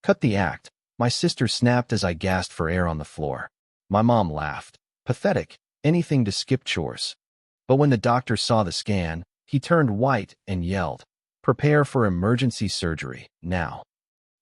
Cut the act, my sister snapped as I gasped for air on the floor. My mom laughed. Pathetic, anything to skip chores. But when the doctor saw the scan, he turned white and yelled, "Prepare for emergency surgery, now."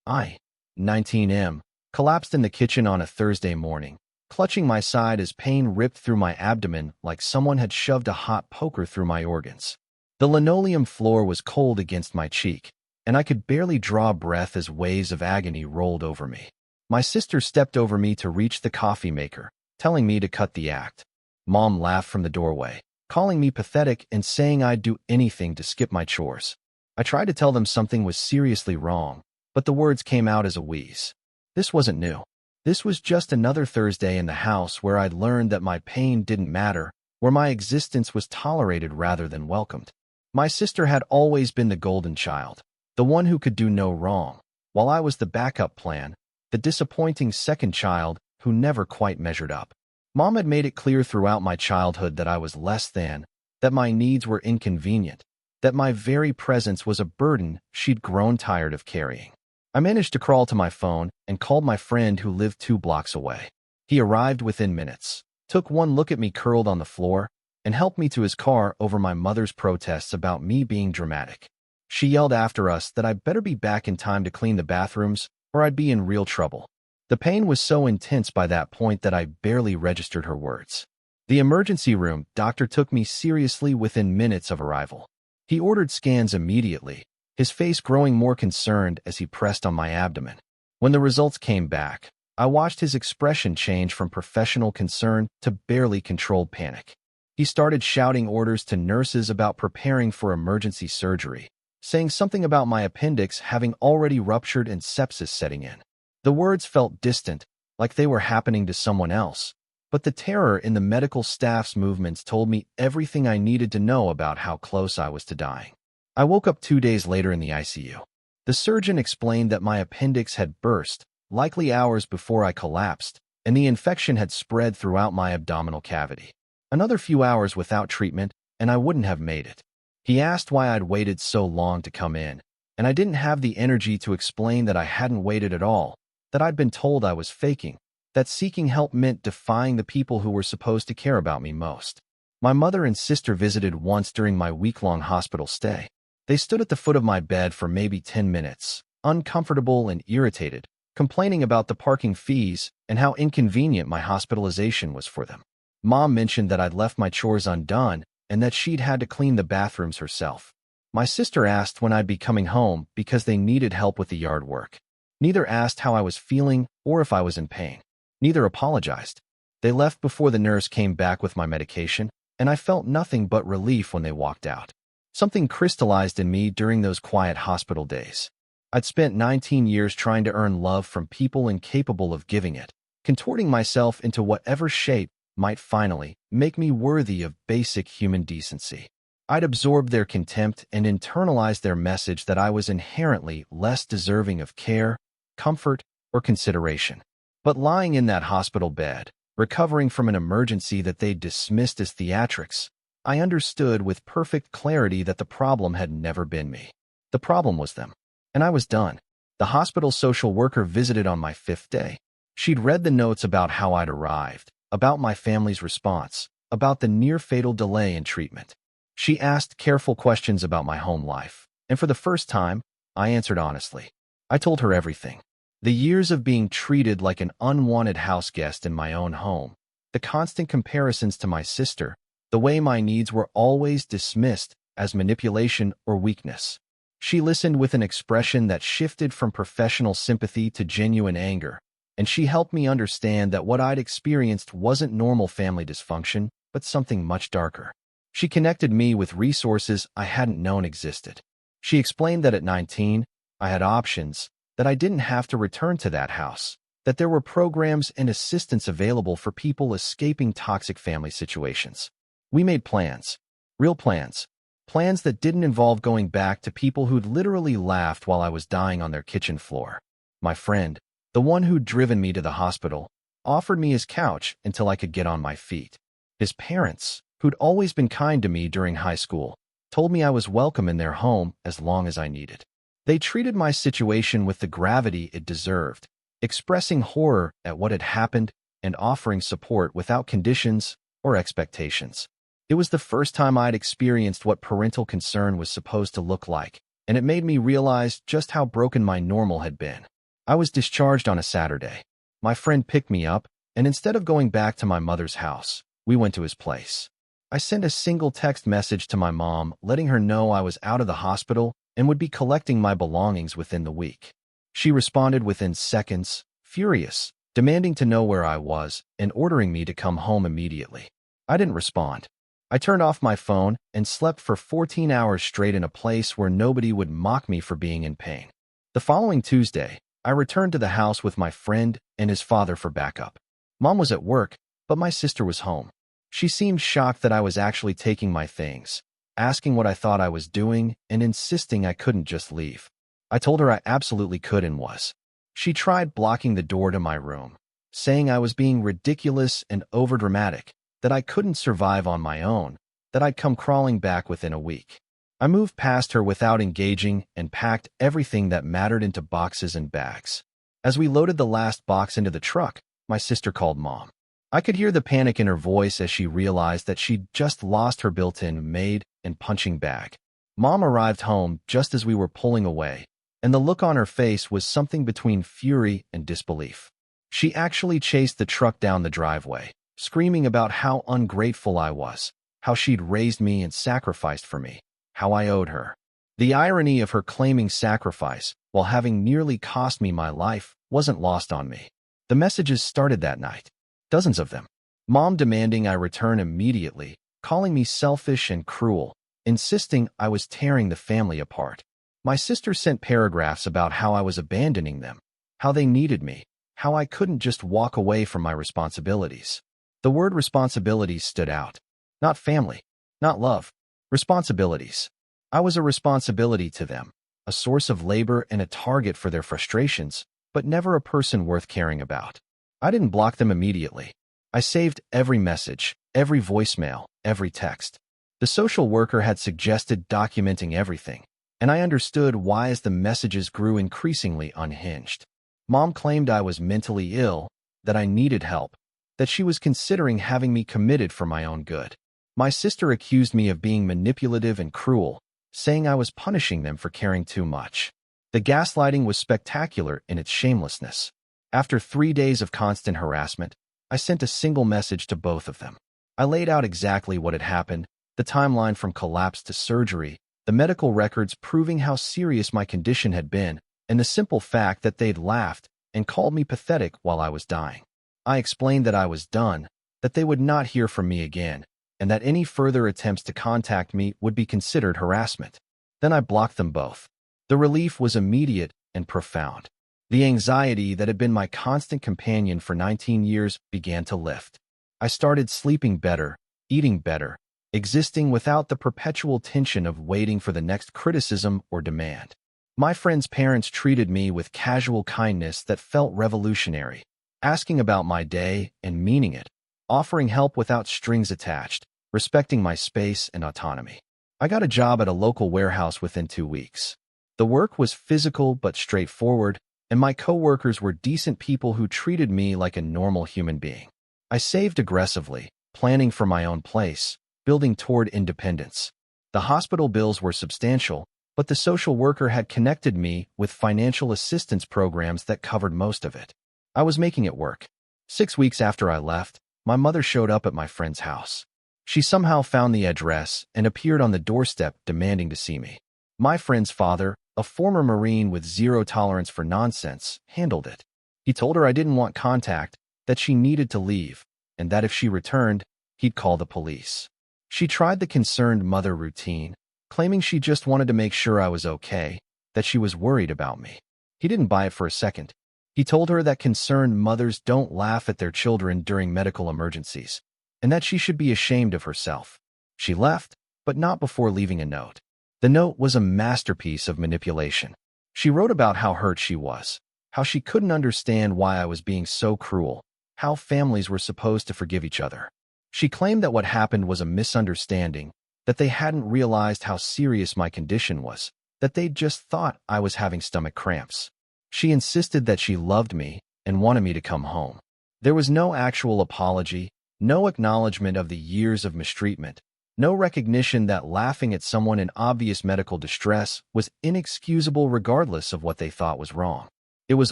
I, 19M, collapsed in the kitchen on a Thursday morning, clutching my side as pain ripped through my abdomen like someone had shoved a hot poker through my organs. The linoleum floor was cold against my cheek, and I could barely draw breath as waves of agony rolled over me. My sister stepped over me to reach the coffee maker, telling me to cut the act. Mom laughed from the doorway, calling me pathetic and saying I'd do anything to skip my chores. I tried to tell them something was seriously wrong, but the words came out as a wheeze. This wasn't new. This was just another Thursday in the house where I'd learned that my pain didn't matter, where my existence was tolerated rather than welcomed. My sister had always been the golden child, the one who could do no wrong, while I was the backup plan, the disappointing second child who never quite measured up. Mom had made it clear throughout my childhood that I was less than, that my needs were inconvenient, that my very presence was a burden she'd grown tired of carrying. I managed to crawl to my phone and called my friend who lived 2 blocks away. He arrived within minutes, took one look at me curled on the floor, and helped me to his car over my mother's protests about me being dramatic. She yelled after us that I'd better be back in time to clean the bathrooms or I'd be in real trouble. The pain was so intense by that point that I barely registered her words. The emergency room doctor took me seriously within minutes of arrival. He ordered scans immediately, his face growing more concerned as he pressed on my abdomen. When the results came back, I watched his expression change from professional concern to barely controlled panic. He started shouting orders to nurses about preparing for emergency surgery, saying something about my appendix having already ruptured and sepsis setting in. The words felt distant, like they were happening to someone else, but the terror in the medical staff's movements told me everything I needed to know about how close I was to dying. I woke up 2 days later in the ICU. The surgeon explained that my appendix had burst, likely hours before I collapsed, and the infection had spread throughout my abdominal cavity. Another few hours without treatment, and I wouldn't have made it. He asked why I'd waited so long to come in, and I didn't have the energy to explain that I hadn't waited at all, that I'd been told I was faking, that seeking help meant defying the people who were supposed to care about me most. My mother and sister visited once during my week-long hospital stay. They stood at the foot of my bed for maybe 10 minutes, uncomfortable and irritated, complaining about the parking fees and how inconvenient my hospitalization was for them. Mom mentioned that I'd left my chores undone and that she'd had to clean the bathrooms herself. My sister asked when I'd be coming home because they needed help with the yard work. Neither asked how I was feeling or if I was in pain. Neither apologized. They left before the nurse came back with my medication, and I felt nothing but relief when they walked out. Something crystallized in me during those quiet hospital days. I'd spent 19 years trying to earn love from people incapable of giving it, contorting myself into whatever shape might finally make me worthy of basic human decency. I'd absorbed their contempt and internalized their message that I was inherently less deserving of care, comfort, or consideration. But lying in that hospital bed, recovering from an emergency that they dismissed as theatrics, I understood with perfect clarity that the problem had never been me. The problem was them. And I was done. The hospital social worker visited on my 5th day. She'd read the notes about how I'd arrived, about my family's response, about the near-fatal delay in treatment. She asked careful questions about my home life, and for the first time, I answered honestly. I told her everything. The years of being treated like an unwanted house guest in my own home, the constant comparisons to my sister, the way my needs were always dismissed as manipulation or weakness. She listened with an expression that shifted from professional sympathy to genuine anger, and she helped me understand that what I'd experienced wasn't normal family dysfunction, but something much darker. She connected me with resources I hadn't known existed. She explained that at 19, I had options, that I didn't have to return to that house, that there were programs and assistance available for people escaping toxic family situations. We made plans, real plans, plans that didn't involve going back to people who'd literally laughed while I was dying on their kitchen floor. My friend, the one who'd driven me to the hospital, offered me his couch until I could get on my feet. His parents, who'd always been kind to me during high school, told me I was welcome in their home as long as I needed. They treated my situation with the gravity it deserved, expressing horror at what had happened and offering support without conditions or expectations. It was the first time I'd experienced what parental concern was supposed to look like, and it made me realize just how broken my normal had been. I was discharged on a Saturday. My friend picked me up, and instead of going back to my mother's house, we went to his place. I sent a single text message to my mom letting her know I was out of the hospital and would be collecting my belongings within the week. She responded within seconds, furious, demanding to know where I was and ordering me to come home immediately. I didn't respond. I turned off my phone and slept for 14 hours straight in a place where nobody would mock me for being in pain. The following Tuesday, I returned to the house with my friend and his father for backup. Mom was at work, but my sister was home. She seemed shocked that I was actually taking my things, asking what I thought I was doing and insisting I couldn't just leave. I told her I absolutely could and was. She tried blocking the door to my room, saying I was being ridiculous and overdramatic, that I couldn't survive on my own, that I'd come crawling back within a week. I moved past her without engaging and packed everything that mattered into boxes and bags. As we loaded the last box into the truck, my sister called Mom. I could hear the panic in her voice as she realized that she'd just lost her built-in maid and punching bag. Mom arrived home just as we were pulling away, and the look on her face was something between fury and disbelief. She actually chased the truck down the driveway, screaming about how ungrateful I was, how she'd raised me and sacrificed for me, how I owed her. The irony of her claiming sacrifice, while having nearly cost me my life, wasn't lost on me. The messages started that night. Dozens of them. Mom demanding I return immediately, calling me selfish and cruel, insisting I was tearing the family apart. My sister sent paragraphs about how I was abandoning them, how they needed me, how I couldn't just walk away from my responsibilities. The word responsibilities stood out. Not family, not love. Responsibilities. I was a responsibility to them, a source of labor and a target for their frustrations, but never a person worth caring about. I didn't block them immediately. I saved every message, every voicemail, every text. The social worker had suggested documenting everything, and I understood why as the messages grew increasingly unhinged. Mom claimed I was mentally ill, that I needed help, that she was considering having me committed for my own good. My sister accused me of being manipulative and cruel, saying I was punishing them for caring too much. The gaslighting was spectacular in its shamelessness. After 3 days of constant harassment, I sent a single message to both of them. I laid out exactly what had happened, the timeline from collapse to surgery, the medical records proving how serious my condition had been, and the simple fact that they'd laughed and called me pathetic while I was dying. I explained that I was done, that they would not hear from me again, and that any further attempts to contact me would be considered harassment. Then I blocked them both. The relief was immediate and profound. The anxiety that had been my constant companion for 19 years began to lift. I started sleeping better, eating better, existing without the perpetual tension of waiting for the next criticism or demand. My friends' parents treated me with casual kindness that felt revolutionary, asking about my day and meaning it, offering help without strings attached, respecting my space and autonomy. I got a job at a local warehouse within 2 weeks. The work was physical but straightforward, and my coworkers were decent people who treated me like a normal human being. I saved aggressively, planning for my own place, building toward independence. The hospital bills were substantial, but the social worker had connected me with financial assistance programs that covered most of it. I was making it work. 6 weeks after I left, my mother showed up at my friend's house. She somehow found the address and appeared on the doorstep demanding to see me. My friend's father, a former Marine with zero tolerance for nonsense, handled it. He told her I didn't want contact, that she needed to leave, and that if she returned, he'd call the police. She tried the concerned mother routine, claiming she just wanted to make sure I was okay, that she was worried about me. He didn't buy it for a second. He told her that concerned mothers don't laugh at their children during medical emergencies, and that she should be ashamed of herself. She left, but not before leaving a note. The note was a masterpiece of manipulation. She wrote about how hurt she was, how she couldn't understand why I was being so cruel, how families were supposed to forgive each other. She claimed that what happened was a misunderstanding, that they hadn't realized how serious my condition was, that they'd just thought I was having stomach cramps. She insisted that she loved me and wanted me to come home. There was no actual apology, no acknowledgement of the years of mistreatment, no recognition that laughing at someone in obvious medical distress was inexcusable regardless of what they thought was wrong. It was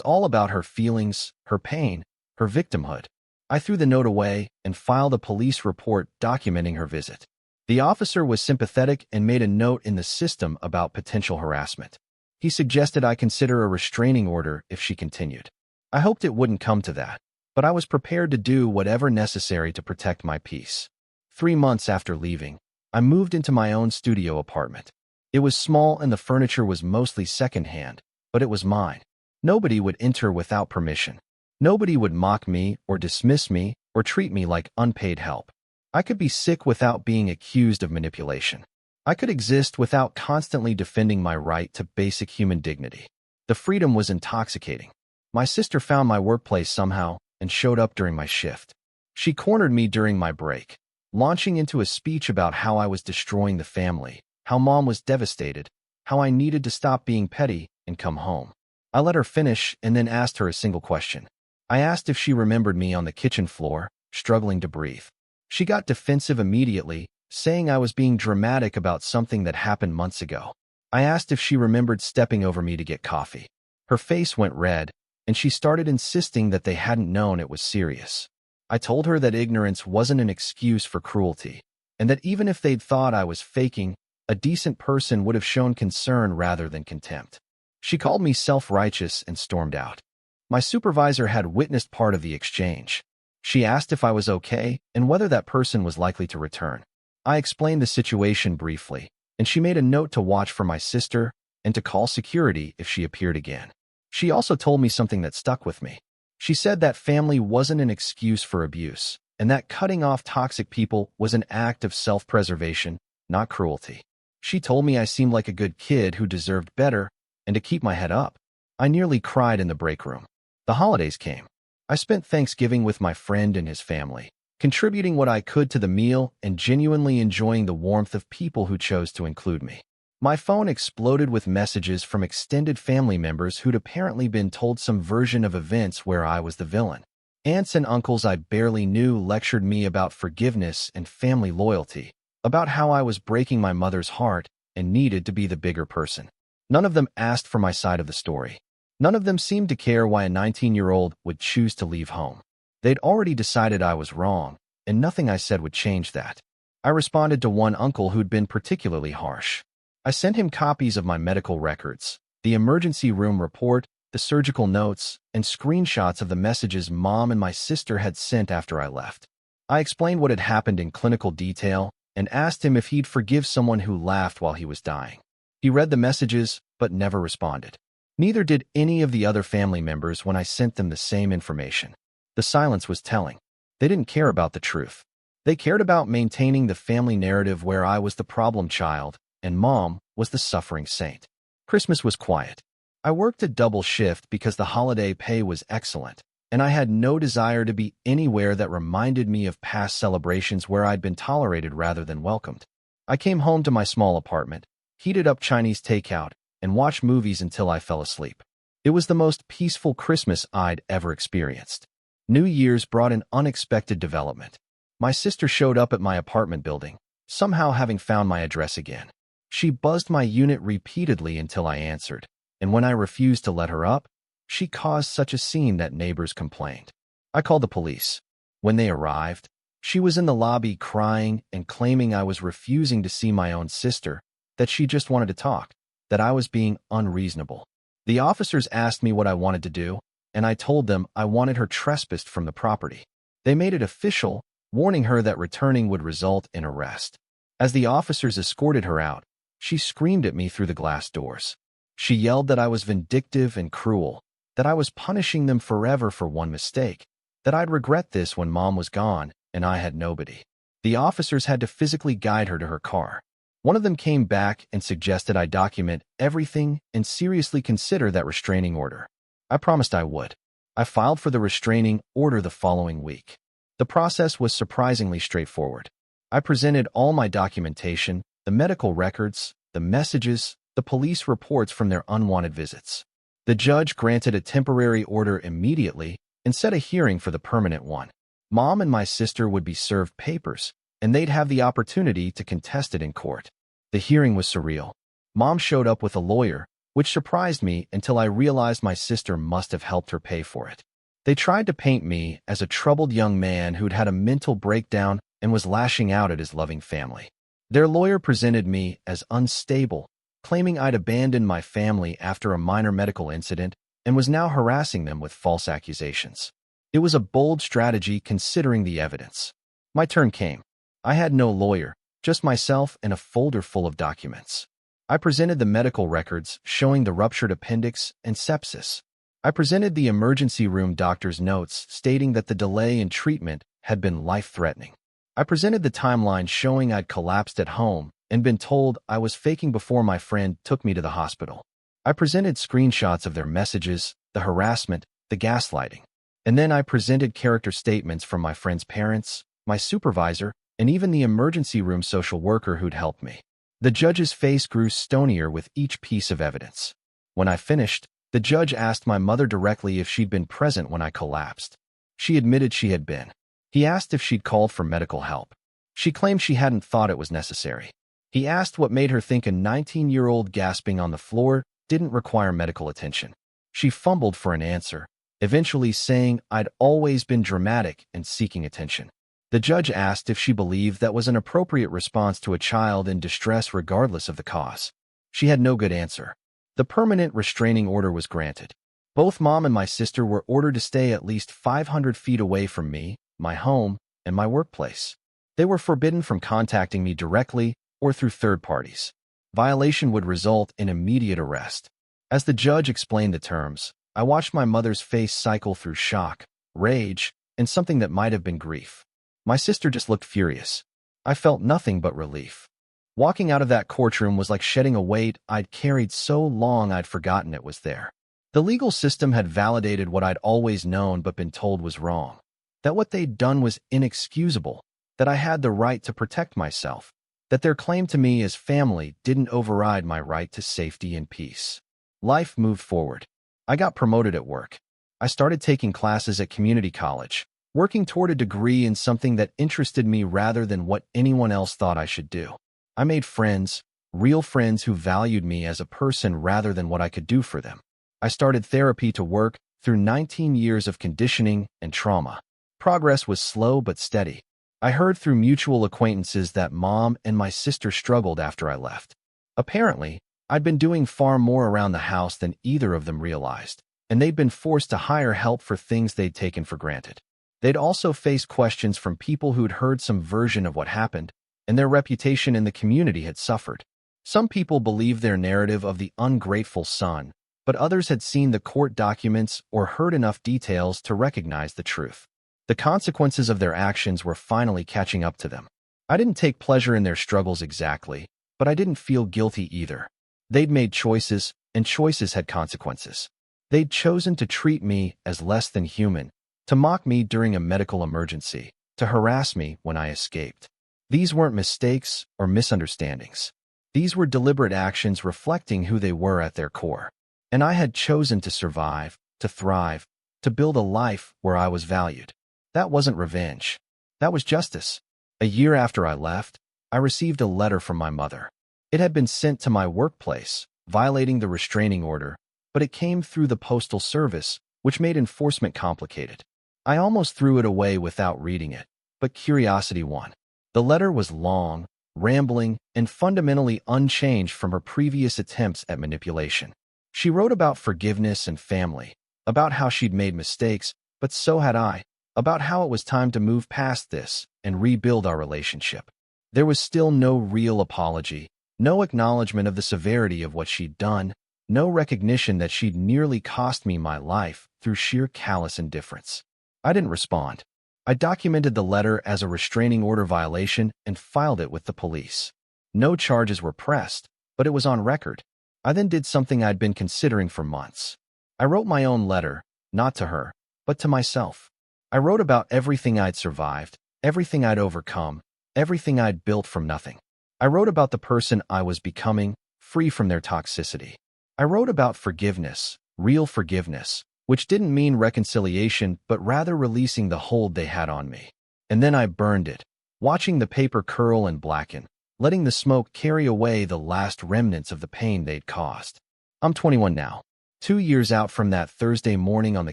all about her feelings, her pain, her victimhood. I threw the note away and filed a police report documenting her visit. The officer was sympathetic and made a note in the system about potential harassment. He suggested I consider a restraining order if she continued. I hoped it wouldn't come to that, but I was prepared to do whatever necessary to protect my peace. 3 months after leaving, I moved into my own studio apartment. It was small and the furniture was mostly secondhand, but it was mine. Nobody would enter without permission. Nobody would mock me or dismiss me or treat me like unpaid help. I could be sick without being accused of manipulation. I could exist without constantly defending my right to basic human dignity. The freedom was intoxicating. My sister found my workplace somehow and showed up during my shift. She cornered me during my break, launching into a speech about how I was destroying the family, how Mom was devastated, how I needed to stop being petty and come home. I let her finish and then asked her a single question. I asked if she remembered me on the kitchen floor, struggling to breathe. She got defensive immediately, saying I was being dramatic about something that happened months ago. I asked if she remembered stepping over me to get coffee. Her face went red, and she started insisting that they hadn't known it was serious. I told her that ignorance wasn't an excuse for cruelty, and that even if they'd thought I was faking, a decent person would have shown concern rather than contempt. She called me self-righteous and stormed out. My supervisor had witnessed part of the exchange. She asked if I was okay and whether that person was likely to return. I explained the situation briefly, and she made a note to watch for my sister and to call security if she appeared again. She also told me something that stuck with me. She said that family wasn't an excuse for abuse, and that cutting off toxic people was an act of self-preservation, not cruelty. She told me I seemed like a good kid who deserved better and to keep my head up. I nearly cried in the break room. The holidays came. I spent Thanksgiving with my friend and his family, contributing what I could to the meal and genuinely enjoying the warmth of people who chose to include me. My phone exploded with messages from extended family members who'd apparently been told some version of events where I was the villain. Aunts and uncles I barely knew lectured me about forgiveness and family loyalty, about how I was breaking my mother's heart and needed to be the bigger person. None of them asked for my side of the story. None of them seemed to care why a 19-year-old would choose to leave home. They'd already decided I was wrong, and nothing I said would change that. I responded to one uncle who'd been particularly harsh. I sent him copies of my medical records, the emergency room report, the surgical notes, and screenshots of the messages Mom and my sister had sent after I left. I explained what had happened in clinical detail and asked him if he'd forgive someone who laughed while he was dying. He read the messages, but never responded. Neither did any of the other family members when I sent them the same information. The silence was telling. They didn't care about the truth. They cared about maintaining the family narrative where I was the problem child and Mom was the suffering saint. Christmas was quiet. I worked a double shift because the holiday pay was excellent, and I had no desire to be anywhere that reminded me of past celebrations where I'd been tolerated rather than welcomed. I came home to my small apartment, heated up Chinese takeout, and watched movies until I fell asleep. It was the most peaceful Christmas I'd ever experienced. New Year's brought an unexpected development. My sister showed up at my apartment building, somehow having found my address again. She buzzed my unit repeatedly until I answered, and when I refused to let her up, she caused such a scene that neighbors complained. I called the police. When they arrived, she was in the lobby crying and claiming I was refusing to see my own sister, that she just wanted to talk, that I was being unreasonable. The officers asked me what I wanted to do, and I told them I wanted her trespassed from the property. They made it official, warning her that returning would result in arrest. As the officers escorted her out, she screamed at me through the glass doors. She yelled that I was vindictive and cruel, that I was punishing them forever for one mistake, that I'd regret this when Mom was gone and I had nobody. The officers had to physically guide her to her car. One of them came back and suggested I document everything and seriously consider that restraining order. I promised I would. I filed for the restraining order the following week. The process was surprisingly straightforward. I presented all my documentation, the medical records, the messages, the police reports from their unwanted visits. The judge granted a temporary order immediately and set a hearing for the permanent one. Mom and my sister would be served papers, and they'd have the opportunity to contest it in court. The hearing was surreal. Mom showed up with a lawyer, which surprised me until I realized my sister must have helped her pay for it. They tried to paint me as a troubled young man who'd had a mental breakdown and was lashing out at his loving family. Their lawyer presented me as unstable, claiming I'd abandoned my family after a minor medical incident and was now harassing them with false accusations. It was a bold strategy considering the evidence. My turn came. I had no lawyer, just myself and a folder full of documents. I presented the medical records showing the ruptured appendix and sepsis. I presented the emergency room doctor's notes stating that the delay in treatment had been life-threatening. I presented the timeline showing I'd collapsed at home and been told I was faking before my friend took me to the hospital. I presented screenshots of their messages, the harassment, the gaslighting. And then I presented character statements from my friend's parents, my supervisor, and even the emergency room social worker who'd helped me. The judge's face grew stonier with each piece of evidence. When I finished, the judge asked my mother directly if she'd been present when I collapsed. She admitted she had been. He asked if she'd called for medical help. She claimed she hadn't thought it was necessary. He asked what made her think a 19-year-old gasping on the floor didn't require medical attention. She fumbled for an answer, eventually saying I'd always been dramatic and seeking attention. The judge asked if she believed that was an appropriate response to a child in distress regardless of the cause. She had no good answer. The permanent restraining order was granted. Both Mom and my sister were ordered to stay at least 500 feet away from me, my home, and my workplace. They were forbidden from contacting me directly or through third parties. Violation would result in immediate arrest. As the judge explained the terms, I watched my mother's face cycle through shock, rage, and something that might have been grief. My sister just looked furious. I felt nothing but relief. Walking out of that courtroom was like shedding a weight I'd carried so long I'd forgotten it was there. The legal system had validated what I'd always known but been told was wrong. That what they'd done was inexcusable, that I had the right to protect myself, that their claim to me as family didn't override my right to safety and peace. Life moved forward. I got promoted at work. I started taking classes at community college, working toward a degree in something that interested me rather than what anyone else thought I should do. I made friends, real friends who valued me as a person rather than what I could do for them. I started therapy to work through 19 years of conditioning and trauma. Progress was slow but steady. I heard through mutual acquaintances that Mom and my sister struggled after I left. Apparently, I'd been doing far more around the house than either of them realized, and they'd been forced to hire help for things they'd taken for granted. They'd also faced questions from people who'd heard some version of what happened, and their reputation in the community had suffered. Some people believed their narrative of the ungrateful son, but others had seen the court documents or heard enough details to recognize the truth. The consequences of their actions were finally catching up to them. I didn't take pleasure in their struggles exactly, but I didn't feel guilty either. They'd made choices, and choices had consequences. They'd chosen to treat me as less than human, to mock me during a medical emergency, to harass me when I escaped. These weren't mistakes or misunderstandings. These were deliberate actions reflecting who they were at their core. And I had chosen to survive, to thrive, to build a life where I was valued. That wasn't revenge. That was justice. A year after I left, I received a letter from my mother. It had been sent to my workplace, violating the restraining order, but it came through the postal service, which made enforcement complicated. I almost threw it away without reading it, but curiosity won. The letter was long, rambling, and fundamentally unchanged from her previous attempts at manipulation. She wrote about forgiveness and family, about how she'd made mistakes, but so had I, about how it was time to move past this and rebuild our relationship. There was still no real apology, no acknowledgement of the severity of what she'd done, no recognition that she'd nearly cost me my life through sheer callous indifference. I didn't respond. I documented the letter as a restraining order violation and filed it with the police. No charges were pressed, but it was on record. I then did something I'd been considering for months. I wrote my own letter, not to her, but to myself. I wrote about everything I'd survived, everything I'd overcome, everything I'd built from nothing. I wrote about the person I was becoming, free from their toxicity. I wrote about forgiveness, real forgiveness, which didn't mean reconciliation but rather releasing the hold they had on me. And then I burned it, watching the paper curl and blacken, letting the smoke carry away the last remnants of the pain they'd caused. I'm 21 now, 2 years out from that Thursday morning on the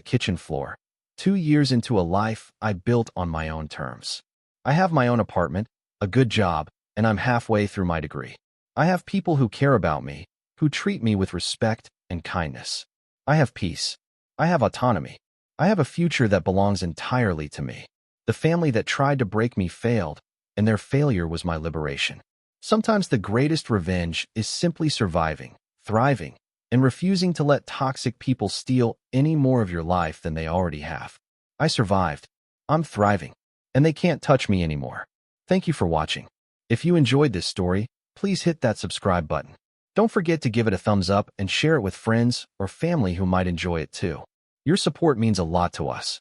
kitchen floor, 2 years into a life I built on my own terms. I have my own apartment, a good job, and I'm halfway through my degree. I have people who care about me, who treat me with respect and kindness. I have peace. I have autonomy. I have a future that belongs entirely to me. The family that tried to break me failed, and their failure was my liberation. Sometimes the greatest revenge is simply surviving, thriving, and refusing to let toxic people steal any more of your life than they already have. I survived. I'm thriving, and they can't touch me anymore. Thank you for watching. If you enjoyed this story, please hit that subscribe button. Don't forget to give it a thumbs up and share it with friends or family who might enjoy it too. Your support means a lot to us.